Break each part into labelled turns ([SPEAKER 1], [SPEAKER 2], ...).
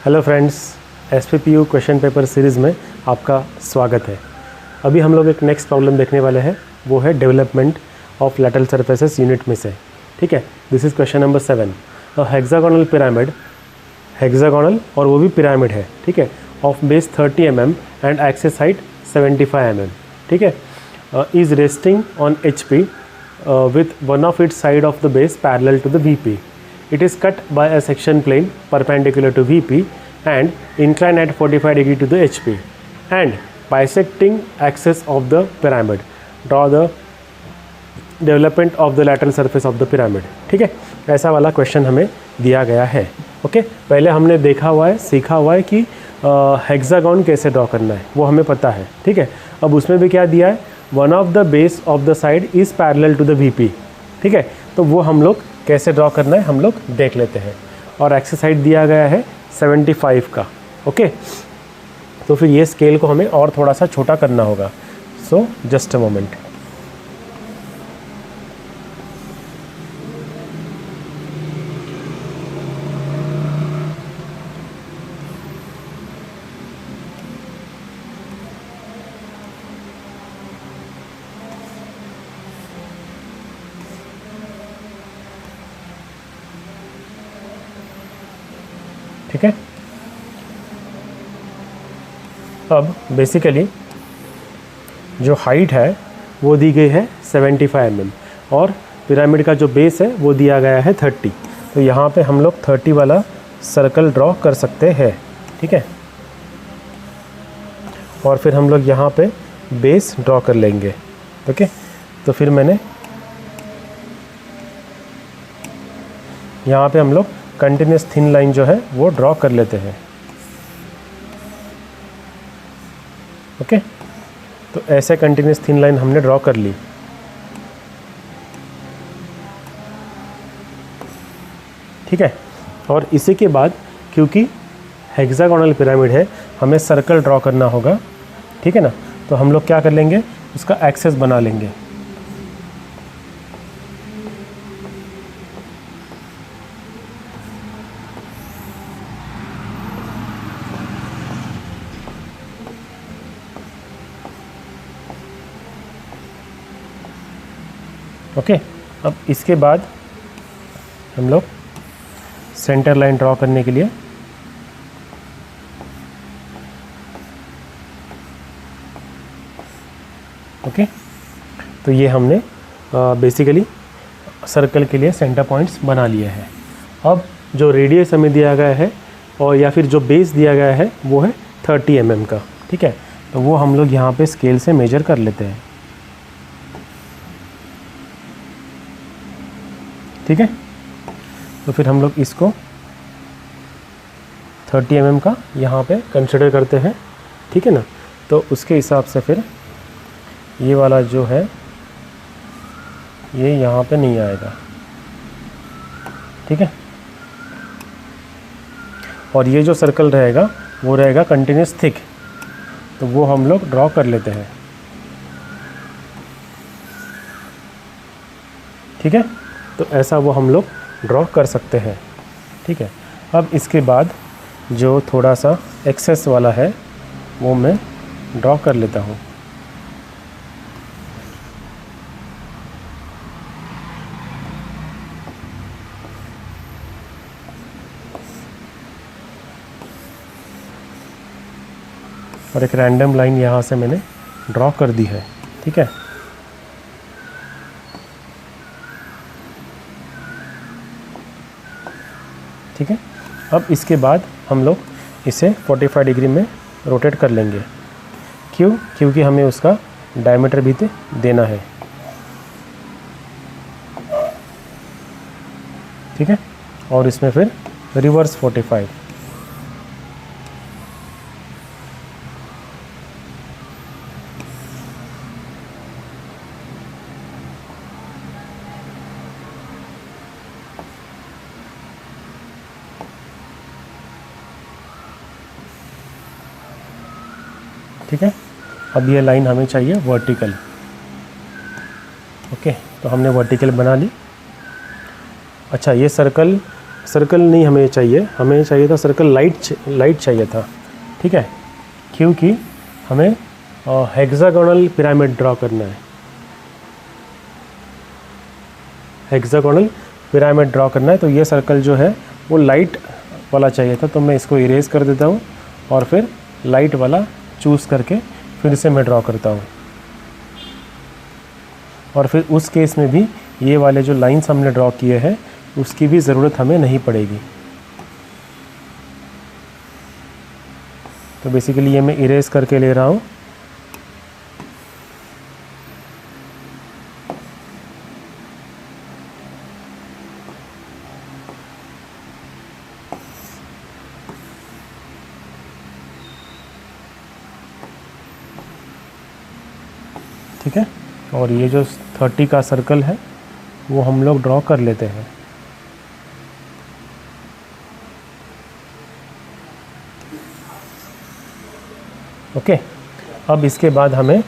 [SPEAKER 1] Hello friends, SPPU question paper series में आपका स्वागत है। अभी हम लोग एक नेक्स्ट प्रॉब्लम देखने वाले हैं, वो है development of lateral surfaces unit में से। ठीक है, this is question number 7। Hexagonal pyramid, hexagonal और वो भी पिरामिड है, ठीक है, of base 30 mm and axis height 75 mm, ठीक है, is resting on HP with one of its side of the base parallel to the VP. It is cut by a section plane perpendicular to VP and inclined at 45 degree to the HP and bisecting axis of the pyramid. Draw the development of the lateral surface of the pyramid. ठीक है, ऐसा वाला question हमें दिया गया है। Okay, पहले हमने देखा हुआ है, सीखा हुआ है कि हेक्सागोन कैसे ड्रॉ करना है, वो हमें पता है। ठीक है, अब उसमें भी क्या दिया है, one of the base of the side is parallel to the VP। ठीक है, तो वो हम लोग कैसे ड्रॉ करना है हम लोग देख लेते हैं। और एक्सिस हाइट दिया गया है 75 का। ओके, तो फिर ये स्केल को हमें और थोड़ा सा छोटा करना होगा। So just a moment. ठीक है, अब बेसिकली जो हाइट है वो दी गई है 75 mm और पिरामिड का जो बेस है वो दिया गया है 30। तो यहाँ पे हम लोग 30 वाला सर्कल ड्रॉ कर सकते हैं। ठीक है, और फिर हम लोग यहाँ पे बेस ड्रॉ कर लेंगे। ओके, तो फिर मैंने यहाँ पे हम लोग कंटिन्यूस थिन लाइन जो है वो ड्रॉ कर लेते हैं। ओके, तो ऐसे कंटिन्यूस थिन लाइन हमने ड्रॉ कर ली। ठीक है, और इसी के बाद क्योंकि हेक्सागोनल पिरामिड है हमें सर्कल ड्रॉ करना होगा। ठीक है ना, तो हम लोग क्या कर लेंगे, उसका एक्सेस बना लेंगे। ओके, अब इसके बाद हम लोग सेंटर लाइन ड्रॉ करने के लिए ओके, तो ये हमने बेसिकली सर्कल के लिए सेंटर पॉइंट्स बना लिए हैं। अब जो रेडियस हमें दिया गया है और या फिर जो बेस दिया गया है वो है 30 mm का। ठीक है, तो वो हम लोग यहाँ पे स्केल से मेजर कर लेते हैं। ठीक है, तो फिर हम लोग इसको 30 mm का यहाँ पे कंसिडर करते हैं। ठीक है ना, तो उसके हिसाब से फिर ये वाला जो है ये यहाँ पे नहीं आएगा। ठीक है, और ये जो सर्कल रहेगा वो रहेगा कंटिन्यूस थिक, तो वो हम लोग ड्रॉ कर लेते हैं। ठीक है, तो ऐसा वो हम लोग ड्रॉ कर सकते हैं। ठीक है, अब इसके बाद जो थोड़ा सा एक्सेस वाला है वो मैं ड्रॉ कर लेता हूँ। और एक रैंडम लाइन यहाँ से मैंने ड्रॉ कर दी है। ठीक है, ठीक है, अब इसके बाद हम लोग इसे 45 डिग्री में रोटेट कर लेंगे। क्यों? क्योंकि हमें उसका डायमीटर भी देना है। ठीक है, और इसमें फिर रिवर्स 45। ठीक है, अब ये लाइन हमें चाहिए वर्टिकल। ओके, तो हमने वर्टिकल बना ली। अच्छा, ये सर्कल सर्कल नहीं हमें चाहिए, हमें चाहिए था सर्कल लाइट चाहिए था, ठीक है, क्योंकि हमें हेक्सागोनल पिरामिड ड्रॉ करना है, हेक्सागोनल पिरामिड ड्रॉ करना है। तो ये सर्कल जो है वो लाइट वाला चाहिए था, तो मैं इसको इरेज कर देता हूँ और फिर लाइट वाला चूज़ करके फिर से मैं ड्रॉ करता हूँ। और फिर उस केस में भी ये वाले जो लाइंस हमने ड्रॉ किए हैं उसकी भी ज़रूरत हमें नहीं पड़ेगी। तो बेसिकली ये मैं इरेज करके ले रहा हूँ। ठीक है, और ये जो 30 का सर्कल है वो हम लोग ड्रॉ कर लेते हैं। ओके, अब इसके बाद हमें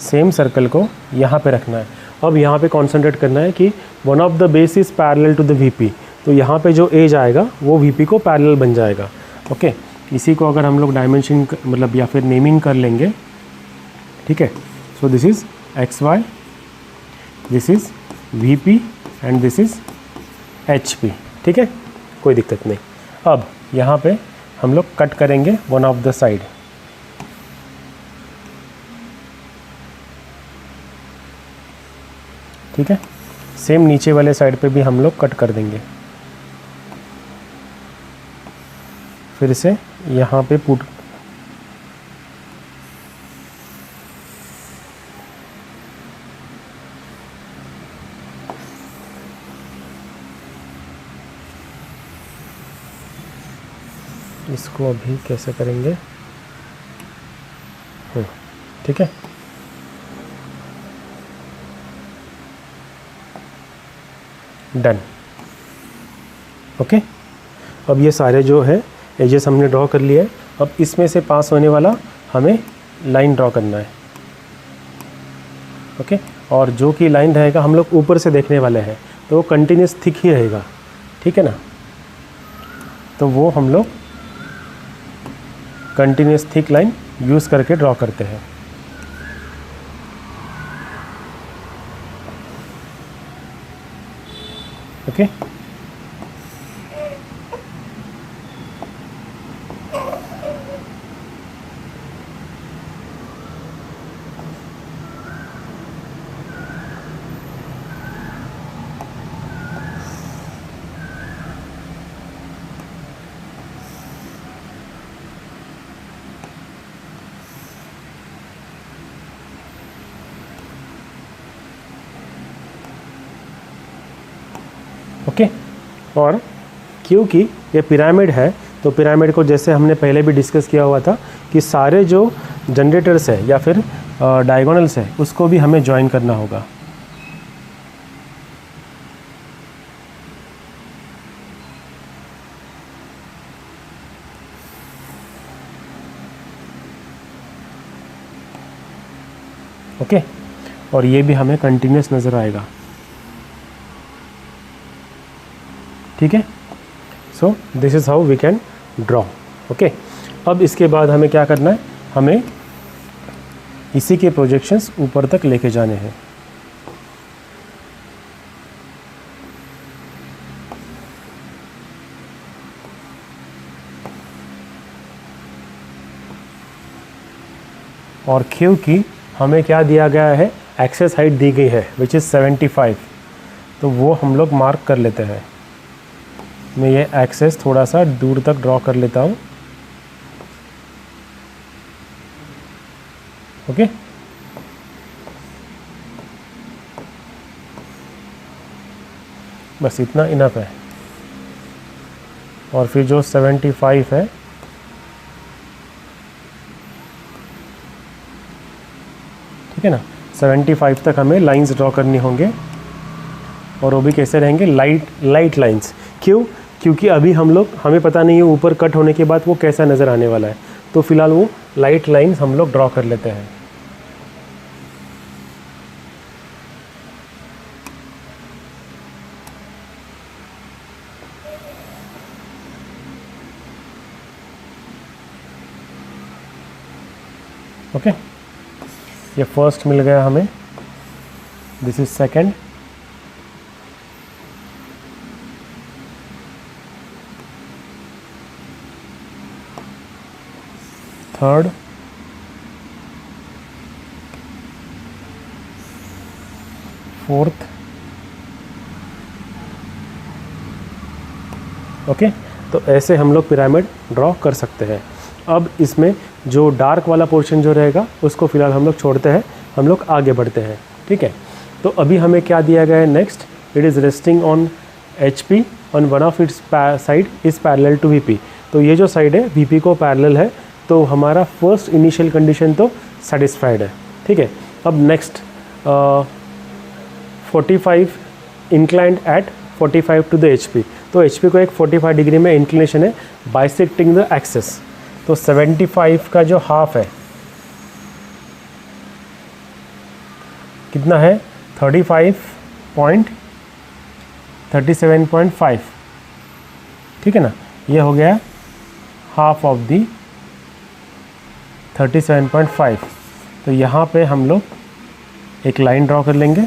[SPEAKER 1] सेम सर्कल को यहाँ पे रखना है। अब यहाँ पे कॉन्सेंट्रेट करना है कि one of the base is parallel to the VP, तो यहाँ पे जो एज आएगा वो वीपी को पैरेलल बन जाएगा। ओके, इसी को अगर हम लोग डायमेंशन मतलब या फिर नेमिंग कर लेंगे, ठीक है। So this is X Y, this is V P and this is H P, ठीक है, कोई दिक्कत नहीं। अब यहाँ पे हम लोग कट करेंगे वन ऑफ द साइड, ठीक है। सेम नीचे वाले साइड पे भी हम लोग कट कर देंगे। फिर से यहाँ पे पुट इसको अभी कैसे करेंगे, ठीक है। डन। ओके, अब ये सारे जो है एजेस हमने ड्रॉ कर लिया है। अब इसमें से पास होने वाला हमें लाइन ड्रॉ करना है। ओके, और जो कि लाइन रहेगा हम लोग ऊपर से देखने वाले हैं, तो वो कंटिन्यूस थिक ही रहेगा, ठीक है ना। तो वो हम लोग कंटिन्यूस थिक लाइन यूज़ करके ड्रॉ करते हैं। Okay, okay. और क्योंकि ये पिरामिड है, तो पिरामिड को जैसे हमने पहले भी डिस्कस किया हुआ था कि सारे जो जनरेटर्स है या फिर डायगोनल्स है उसको भी हमें ज्वाइन करना होगा। ओके, और ये भी हमें कंटिन्यूस नज़र आएगा, ठीक है। So this is how we can draw. Okay, अब इसके बाद हमें क्या करना है, हमें इसी के प्रोजेक्शंस ऊपर तक लेके जाने हैं। और क्योंकि हमें क्या दिया गया है, एक्सेस हाइट दी गई है विच इज़ 75, तो वो हम लोग मार्क कर लेते हैं। मैं ये एक्सेस थोड़ा सा दूर तक ड्रॉ कर लेता हूँ। ओके, बस इतना इनफ है। और फिर जो 75 है, ठीक है ना, 75 तक हमें लाइंस ड्रॉ करनी होंगे, और वो भी कैसे रहेंगे, लाइट लाइंस। क्यों? क्योंकि अभी हमें पता नहीं है ऊपर कट होने के बाद वो कैसा नज़र आने वाला है, तो फिलहाल वो लाइट लाइंस हम लोग ड्रॉ कर लेते हैं। ओके, ये फर्स्ट मिल गया हमें, this is second, third, fourth, okay. तो ऐसे हम लोग पिरामिड ड्रॉ कर सकते हैं। अब इसमें जो डार्क वाला पोर्शन जो रहेगा उसको फिलहाल हम लोग छोड़ते हैं, हम लोग आगे बढ़ते हैं, ठीक है। तो अभी हमें क्या दिया गया है next, it is resting on HP on one of its side is parallel to VP। तो ये जो साइड है VP को पैरेलल है, तो हमारा फर्स्ट इनिशियल कंडीशन तो सेटिस्फाइड है, ठीक है। अब next 45 inclined at 45 to the HP। तो HP को एक 45 डिग्री में इंक्लिनेशन है बाइसेक्टिंग द एक्सेस। तो 75 का जो हाफ है कितना है, 37.5, ठीक है ना। ये हो गया हाफ ऑफ दी 37.5। तो यहाँ पे हम लोग एक लाइन ड्रॉ कर लेंगे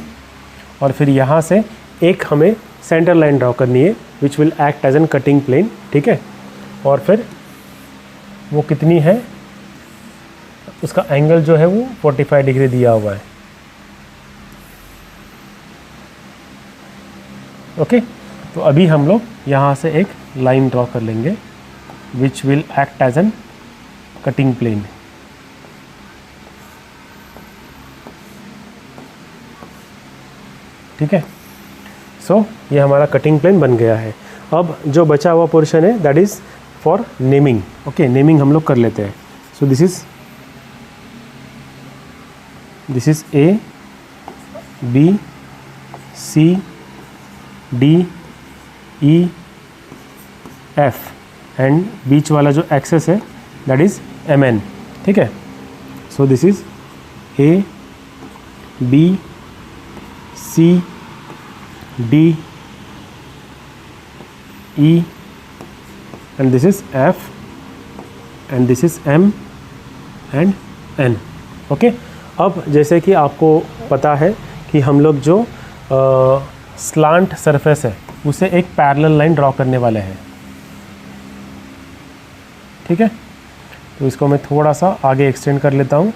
[SPEAKER 1] और फिर यहाँ से एक हमें सेंटर लाइन ड्रॉ करनी है which will act as an cutting plane, ठीक है। और फिर वो कितनी है, उसका एंगल जो है वो 45 डिग्री दिया हुआ है, ओके। तो अभी हम लोग यहाँ से एक लाइन ड्रॉ कर लेंगे which will act as an cutting plane, ठीक है। सो ये हमारा कटिंग प्लेन बन गया है। अब जो बचा हुआ पोर्शन है that is for naming, okay. Naming हम लोग कर लेते हैं। So this is A, B, C, D, E, F and बीच वाला जो एक्सेस है दैट इज़ MN, ठीक है। So this is A, B, C, D, E and this is F and this is M and N, okay. अब जैसे कि आपको पता है कि हम लोग जो स्लांट सरफेस है उसे एक पैरेलल लाइन ड्रॉ करने वाले हैं, ठीक है। तो इसको मैं थोड़ा सा आगे एक्सटेंड कर लेता हूँ।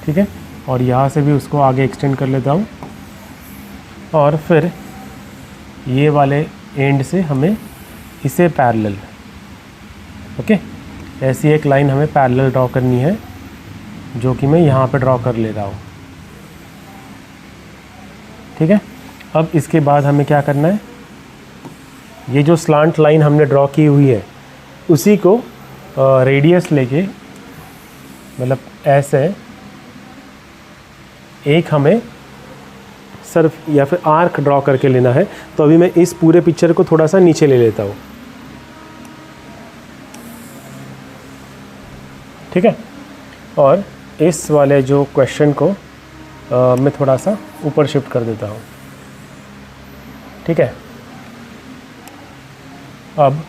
[SPEAKER 1] ठीक है, और यहाँ से भी उसको आगे एक्सटेंड कर लेता हूँ और फिर ये वाले एंड से हमें इसे पैरेलल, ओके, ऐसी एक लाइन हमें पैरेलल ड्रॉ करनी है जो कि मैं यहाँ पे ड्रॉ कर ले रहा हूँ, ठीक है। अब इसके बाद हमें क्या करना है, ये जो स्लांट लाइन हमने ड्रॉ की हुई है उसी को रेडियस लेके, मतलब ऐसे एक हमें सर्फ या फिर आर्क ड्रॉ करके लेना है। तो अभी मैं इस पूरे पिक्चर को थोड़ा सा नीचे ले लेता हूँ, ठीक है। और इस वाले जो क्वेश्चन को मैं थोड़ा सा ऊपर शिफ्ट कर देता हूँ, ठीक है। अब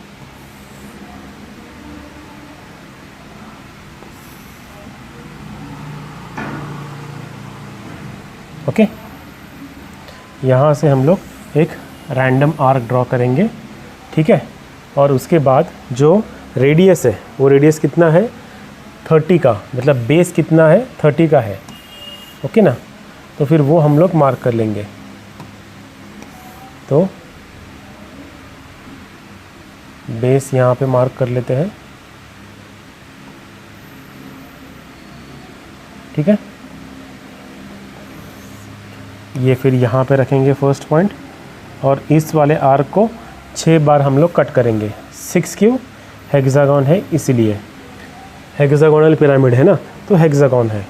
[SPEAKER 1] ओके, यहाँ से हम लोग एक रैंडम आर्क ड्रॉ करेंगे, ठीक है। और उसके बाद जो रेडियस है वो रेडियस कितना है 30 का, मतलब बेस कितना है 30 का है, ओके ना। तो फिर वो हम लोग मार्क कर लेंगे। तो बेस यहाँ पे मार्क कर लेते हैं, ठीक है। ये फिर यहाँ पे रखेंगे फर्स्ट पॉइंट और इस वाले आर्क को 6 बार हम लोग कट करेंगे। 6 क्यों, हेक्सागन है इसीलिए, हेक्सागोनल पिरामिड है ना, तो हेक्सागन है।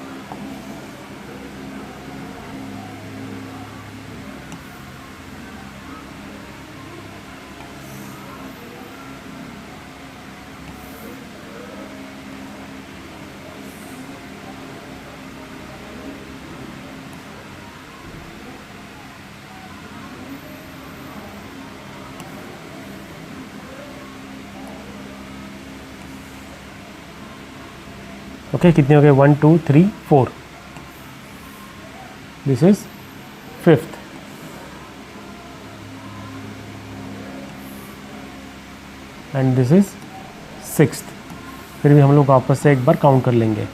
[SPEAKER 1] ओके, कितने हो गए, 1 2 3 4, this is 5th, and this is 6th। फिर भी हम लोग वापस से एक बार काउंट कर लेंगे,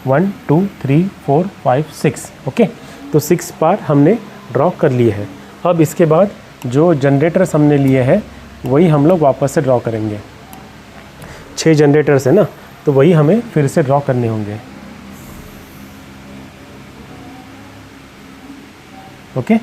[SPEAKER 1] 1 2 3 4 5 6। ओके, तो 6 बार हमने ड्रॉ कर लिए हैं। अब इसके बाद जो जनरेटर्स हमने लिए हैं वही हम लोग वापस से ड्रॉ करेंगे। 6 जनरेटर्स है ना, तो वही हमें फिर से ड्रॉ करने होंगे। ओके,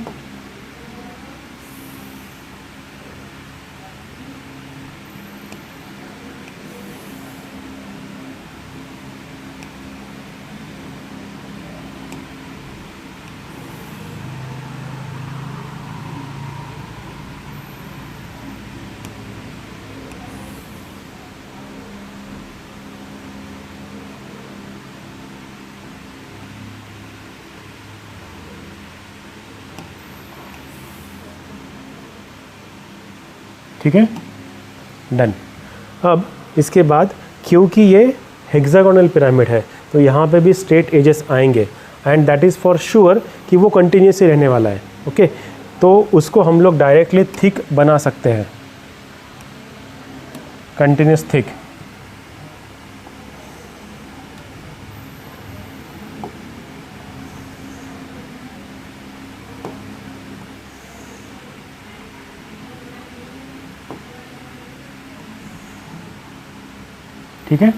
[SPEAKER 1] ठीक है, डन। अब इसके बाद क्योंकि ये हेक्सागोनल पिरामिड है तो यहाँ पे भी स्ट्रेट एजेस आएंगे, and that is for sure कि वो कंटिन्यूसली रहने वाला है। ओके, तो उसको हम लोग डायरेक्टली थिक बना सकते हैं, कंटिन्यूस थिक। ठीक है,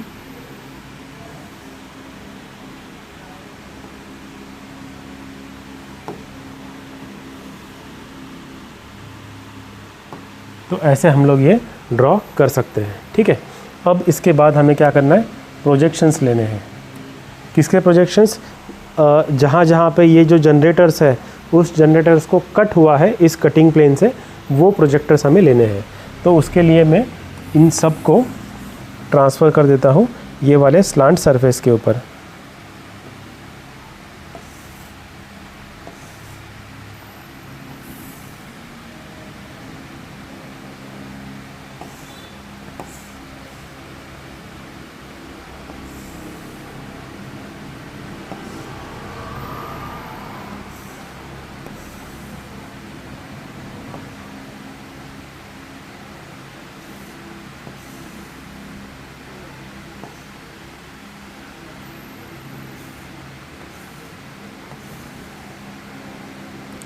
[SPEAKER 1] तो ऐसे हम लोग ये ड्रॉ कर सकते हैं। ठीक है, अब इसके बाद हमें क्या करना है, प्रोजेक्शंस लेने हैं। किसके प्रोजेक्शंस, जहाँ जहाँ पे ये जो जनरेटर्स है उस जनरेटर्स को कट हुआ है इस कटिंग प्लेन से, वो प्रोजेक्टर्स हमें लेने हैं। तो उसके लिए मैं इन सब को ट्रांसफ़र कर देता हूँ ये वाले स्लांट सरफेस के ऊपर।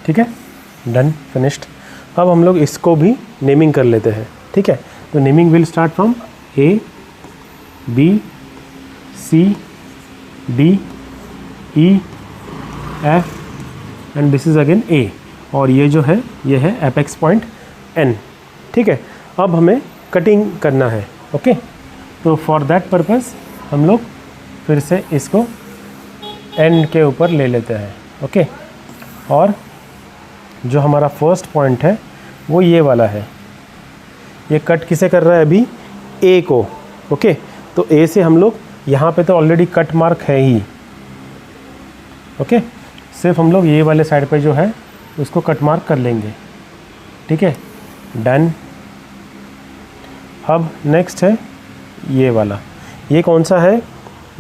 [SPEAKER 1] ठीक है, डन, फिनिश्ड। अब हम लोग इसको भी नेमिंग कर लेते हैं। ठीक है, तो naming will start from A B C D E F and this is again A, और ये जो है ये है एपेक्स पॉइंट N। ठीक है, अब हमें कटिंग करना है। ओके, तो फॉर दैट पर्पस हम लोग फिर से इसको N के ऊपर ले लेते हैं। ओके, और जो हमारा फर्स्ट पॉइंट है वो ये वाला है। ये कट किसे कर रहा है अभी, A को। ओके, तो A से हम लोग यहाँ पे तो ऑलरेडी कट मार्क है ही। ओके, सिर्फ हम लोग ये वाले साइड पे जो है उसको कट मार्क कर लेंगे। ठीक है, डन। अब नेक्स्ट है ये वाला, ये कौन सा है,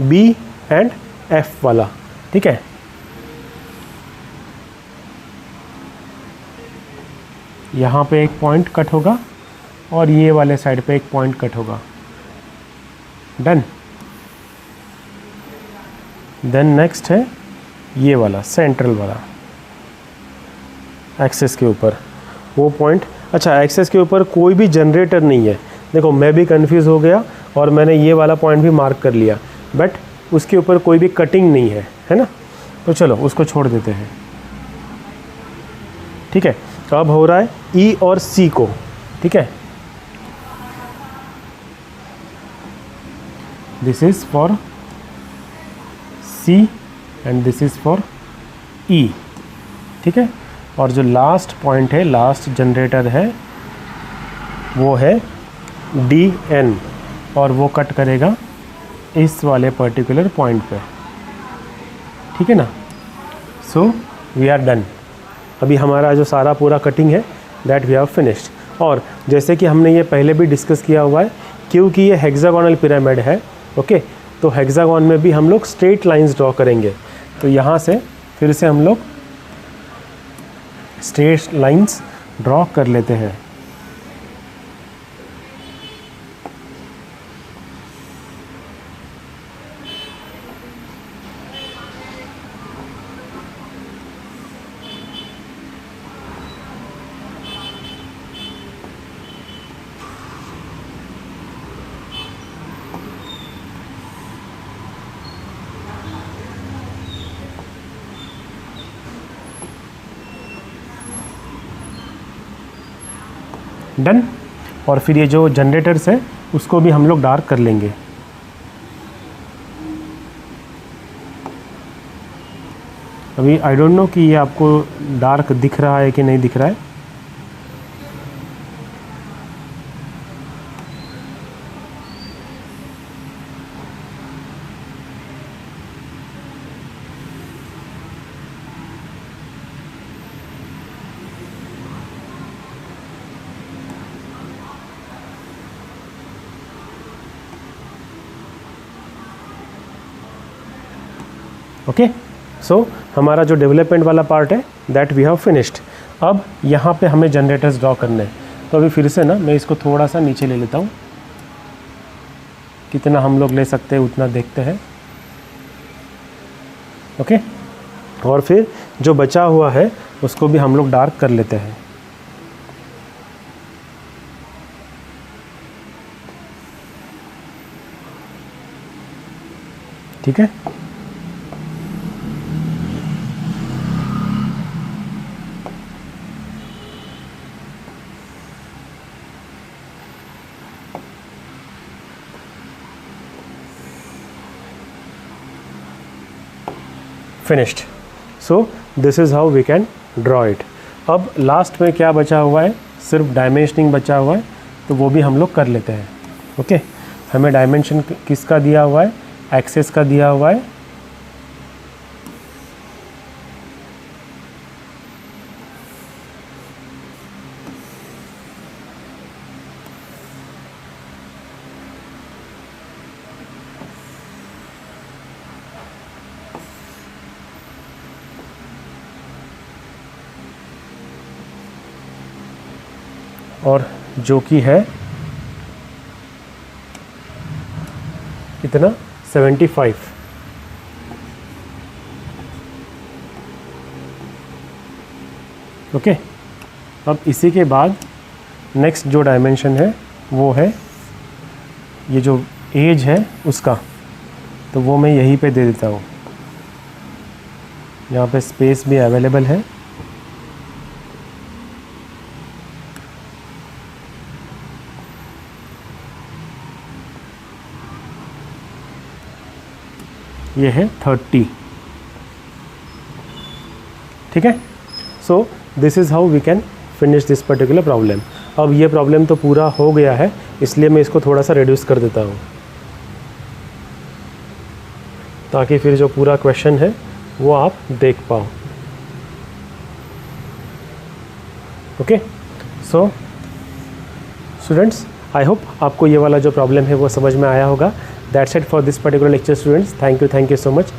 [SPEAKER 1] B एंड F वाला। ठीक है, यहाँ पे एक पॉइंट कट होगा और ये वाले साइड पे एक पॉइंट कट होगा। डन। देन नेक्स्ट है ये वाला सेंट्रल वाला एक्सेस के ऊपर वो पॉइंट। अच्छा, एक्सेस के ऊपर कोई भी जनरेटर नहीं है। देखो मैं भी कंफ्यूज हो गया और मैंने ये वाला पॉइंट भी मार्क कर लिया, बट उसके ऊपर कोई भी कटिंग नहीं है, है ना। तो चलो उसको छोड़ देते हैं। ठीक है, तो अब हो रहा है E और C को। ठीक है, this is for C and this is for E। ठीक है, और जो लास्ट पॉइंट है, लास्ट जनरेटर है, वो है DN, और वो कट करेगा इस वाले पर्टिकुलर पॉइंट पे। ठीक है ना। So we are done. अभी हमारा जो सारा पूरा कटिंग है दैट वी हैव फिनिश्ड। और जैसे कि हमने ये पहले भी डिस्कस किया हुआ है, क्योंकि ये हेक्सागोनल पिरामिड है, ओके, तो हेक्सागोन में भी हम लोग स्ट्रेट लाइंस ड्रॉ करेंगे। तो यहाँ से फिर से हम लोग स्ट्रेट लाइंस ड्रॉ कर लेते हैं। डन। और फिर ये जो जनरेटर्स है उसको भी हम लोग डार्क कर लेंगे। अभी आई डोंट नो कि ये आपको डार्क दिख रहा है कि नहीं दिख रहा है। ओके, सो हमारा जो डेवलपमेंट वाला पार्ट है दैट वी हैव फिनिश्ड। अब यहाँ पे हमें जनरेटर्स ड्रॉ करने हैं। तो अभी फिर से ना मैं इसको थोड़ा सा नीचे ले लेता हूँ, कितना हम लोग ले सकते हैं उतना देखते हैं। ओके, और फिर जो बचा हुआ है उसको भी हम लोग डार्क कर लेते हैं। ठीक है, finished. So this is how we can draw it. अब लास्ट में क्या बचा हुआ है, सिर्फ डायमेंशनिंग बचा हुआ है, तो वो भी हम लोग कर लेते हैं। ओके, हमें डायमेंशन किसका दिया हुआ है, एक्सेस का दिया हुआ है। और जो कि है कितना 75। ओके, अब इसी के बाद नेक्स्ट जो डायमेंशन है वो है ये जो एज है उसका, तो वो मैं यहीं पे दे देता हूँ। यहाँ पे स्पेस भी अवेलेबल है। ये है 30। ठीक है, so this is how we can finish this particular problem. अब ये प्रॉब्लम तो पूरा हो गया है, इसलिए मैं इसको थोड़ा सा रिड्यूस कर देता हूँ ताकि फिर जो पूरा क्वेश्चन है वो आप देख पाओ। Okay, so students, I hope आपको ये वाला जो प्रॉब्लम है वो समझ में आया होगा। That's it for this particular lecture, students. Thank you so much.